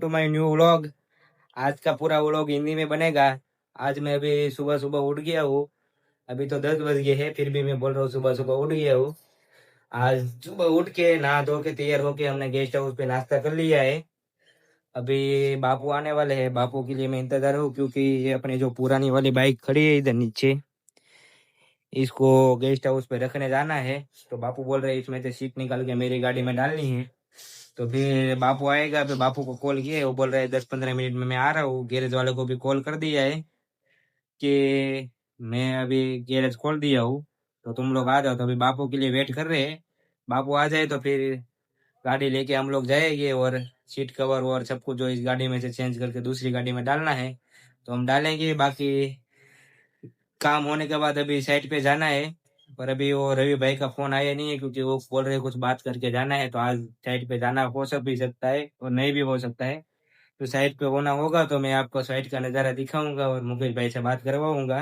To my new vlog. आज का पूरा व्लॉग हिंदी में बनेगा। आज मैं अभी सुबह सुबह उठ गया हूँ। अभी तो 10 बज गए हैं, फिर भी मैं बोल रहा हूँ सुबह सुबह उठ गया हूँ। आज सुबह उठ के नहा धो के तैयार होके हमने गेस्ट हाउस पे नाश्ता कर लिया है। अभी बापू आने वाले हैं, बापू के लिए मैं इंतजार हूँ, क्योंकि ये अपनी जो पुरानी वाली बाइक खड़ी है इधर नीचे, इसको गेस्ट हाउस पे रखने जाना है। तो बापू बोल रहे हैं इसमें से सीट निकाल के मेरी गाड़ी में डालनी है। तो फिर बापू आएगा, फिर बापू को कॉल किया है, वो बोल रहा है 10-15 मिनट में मैं आ रहा हूँ। गैरेज वाले को भी कॉल कर दिया है कि मैं अभी गैरेज खोल दिया हूँ, तो तुम लोग आ जाओ। तो अभी बापू के लिए वेट कर रहे हैं। बापू आ जाए तो फिर गाड़ी लेके हम लोग जाएंगे, और सीट कवर और सब कुछ जो इस गाड़ी में से चेंज करके दूसरी गाड़ी में डालना है तो हम डालेंगे। बाकी काम होने के बाद अभी साइड पे जाना है, पर अभी वो रवि भाई का फोन आया नहीं है, क्योंकि वो बोल रहे कुछ बात करके जाना है। तो आज साइड पे जाना हो सब भी सकता है और नहीं भी हो सकता है। तो साइड पे होना होगा तो मैं आपको साइड का नज़ारा दिखाऊंगा और मुकेश भाई से बात करवाऊंगा।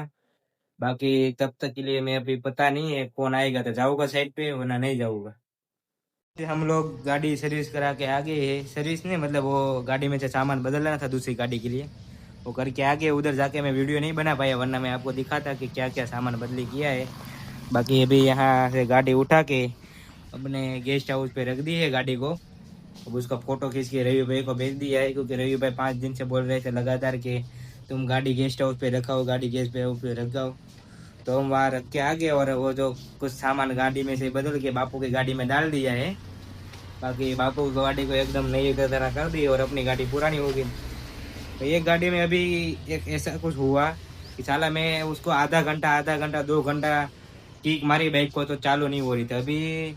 बाकी तब तक के लिए मैं अभी पता नहीं है, कौन आएगा तो जाऊंगा साइड पे, वरना नहीं जाऊंगा। हम लोग गाड़ी सर्विस करा के आ गए है। सर्विस नहीं, मतलब वो गाड़ी में से सामान बदलना था दूसरी गाड़ी के लिए, वो करके आगे। उधर जाके मैं वीडियो नहीं बना पाया, वरना मैं आपको दिखाता कि क्या क्या सामान बदली किया है। बाकी अभी यहाँ से गाड़ी उठा के अपने गेस्ट हाउस पे रख दी है गाड़ी को। अब उसका फोटो खींच के रवि भाई को भेज दिया है, क्योंकि रवि भाई 5 दिन से बोल रहे थे लगातार कि तुम गाड़ी गेस्ट हाउस पे रखाओ, गाड़ी गेस्ट हाउस पे रखाओ। तो हम वहाँ रख के आ गए, और वो जो कुछ सामान गाड़ी में से बदल के बापू की गाड़ी में डाल दिया है। बाकी बापू की गाड़ी को एकदम नई तरह कर दी और अपनी गाड़ी पुरानी हो गई। तो एक गाड़ी में अभी एक ऐसा कुछ हुआ कि साला मैं उसको आधा घंटा 2 घंटा किक मारी बाइक को, तो चालू नहीं हो रही थी। अभी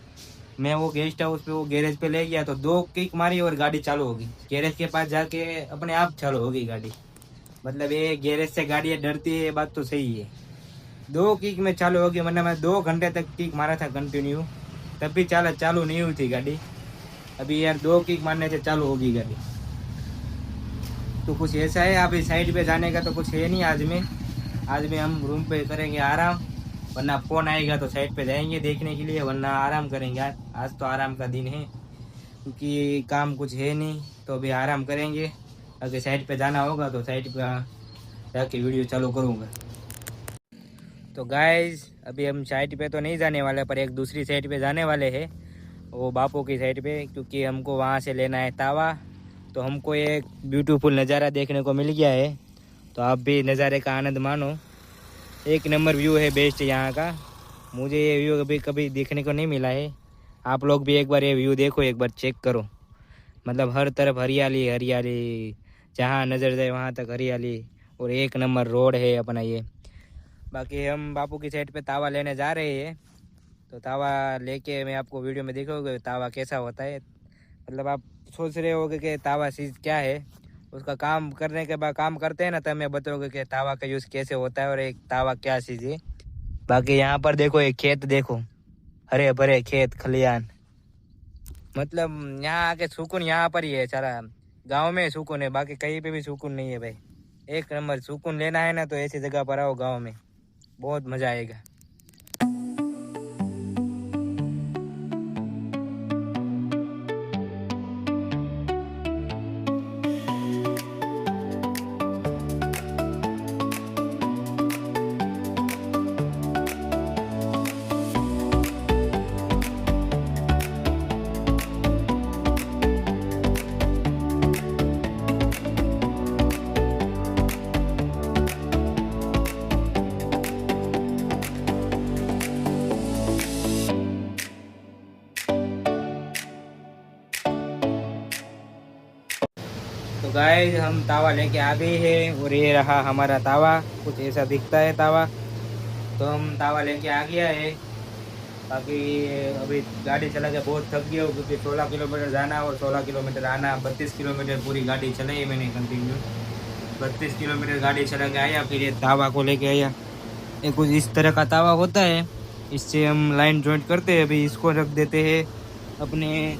मैं वो गेस्ट हाउस पे वो गैरेज पे ले गया तो 2 किक मारी और गाड़ी चालू हो गई। गैरेज के पास जाके अपने आप चालू हो गई गाड़ी। मतलब ये गैरेज से गाड़ी डरती है, ये बात तो सही है। 2 किक में चालू हो गई, वरना मैं 2 घंटे तक किक मारा था कंटिन्यू, तब भी चालू नहीं हुई थी गाड़ी। अभी यार 2 किक मारने से चालू होगी गाड़ी। तो कुछ ऐसा है। अभी साइड पे जाने का तो कुछ है नहीं आज में हम रूम पे करेंगे आराम, वरना फोन आएगा तो साइड पे जाएंगे देखने के लिए, वरना आराम करेंगे। आज तो आराम का दिन है, क्योंकि काम कुछ है नहीं, तो अभी आराम करेंगे। अगर साइड पे जाना होगा तो साइड पे जाके वीडियो चालू करूँगा। तो गाइज अभी हम साइड पे तो नहीं जाने वाले, पर एक दूसरी साइड पे जाने वाले हैं, वो बापू की साइड पे, क्योंकि हमको वहाँ से लेना है तावा। तो हमको एक ब्यूटीफुल नज़ारा देखने को मिल गया है, तो आप भी नज़ारे का आनंद मानो। एक नंबर व्यू है, बेस्ट यहाँ का। मुझे ये व्यू कभी कभी देखने को नहीं मिला है। आप लोग भी एक बार ये व्यू देखो, एक बार चेक करो। मतलब हर तरफ हरियाली हरियाली, जहाँ नज़र जाए वहाँ तक हरियाली, और एक नंबर रोड है अपना ये। बाकी हम बापू की साइड पे तावा लेने जा रहे हैं, तो तावा लेके मैं आपको वीडियो में दिखाऊंगा तावा कैसा होता है। मतलब आप सोच रहे होगे कि तावा चीज़ क्या है, उसका काम करने के बाद काम करते हैं ना, तब मैं बताऊंगा कि तावा का यूज़ कैसे होता है और एक तावा क्या चीज़ है। बाकी यहाँ पर देखो, एक खेत देखो, हरे भरे खेत खलियान। मतलब यहाँ आके सुकून यहाँ पर ही है सारा। गांव में सुकून है, बाकी कहीं पे भी सुकून नहीं है भाई। एक नंबर सुकून लेना है ना तो ऐसी जगह पर आओ गाँव में, बहुत मज़ा आएगा। तो गाइस हम तावा लेके आ गए हैं, और ये रहा हमारा तावा। कुछ ऐसा दिखता है तावा। तो हम तावा लेके आ गया है। बाकी अभी गाड़ी चला के बहुत थक गया हूँ, क्योंकि 16 किलोमीटर जाना और 16 किलोमीटर आना। 32 किलोमीटर पूरी गाड़ी चलाई मैंने कंटिन्यू। 32 किलोमीटर गाड़ी चला के आया, फिर ये तावा को लेके आया। ये कुछ इस तरह का तावा होता है, इससे हम लाइन जॉइंट करते हैं। अभी इसको रख देते हैं अपने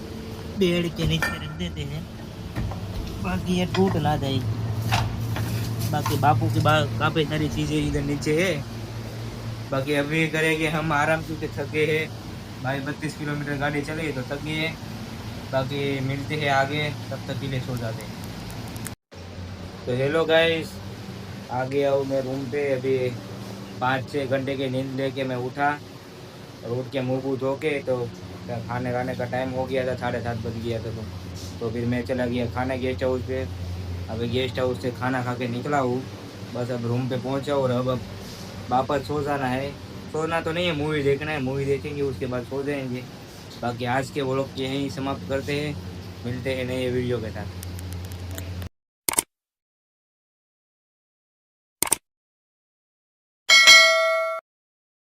पेड़ के नीचे रख देते हैं, बाकी ये टूट ना जाएगी। बाकी बापू की काफ़ी सारी चीज़ें इधर नीचे है। बाकी अभी करेंगे हम आराम, क्योंकि थके हैं भाई। 32 किलोमीटर गाड़ी चली तो थक गए हैं। बाकी मिलते हैं आगे, तब तक के लिए सो जाते हैं। तो हेलो गाइस, आ गया हूँ मैं रूम पे। अभी 5-6 घंटे की नींद लेके मैं उठा और उठ के मुंह धो के तो खाने खाने का टाइम हो गया था, 7:30 बज गया था। तो फिर मैं चला गया खाने गेस्ट हाउस पे। अभी गेस्ट हाउस से खाना खा के निकला हूँ, बस अब रूम पे पहुंचा और अब वापस सो जाना है। सोना तो नहीं है, मूवी देखना है, मूवी देखेंगे उसके बाद सो जाएंगे। बाकी आज के व्लॉग यहीं समाप्त करते हैं, मिलते हैं नए वीडियो के साथ।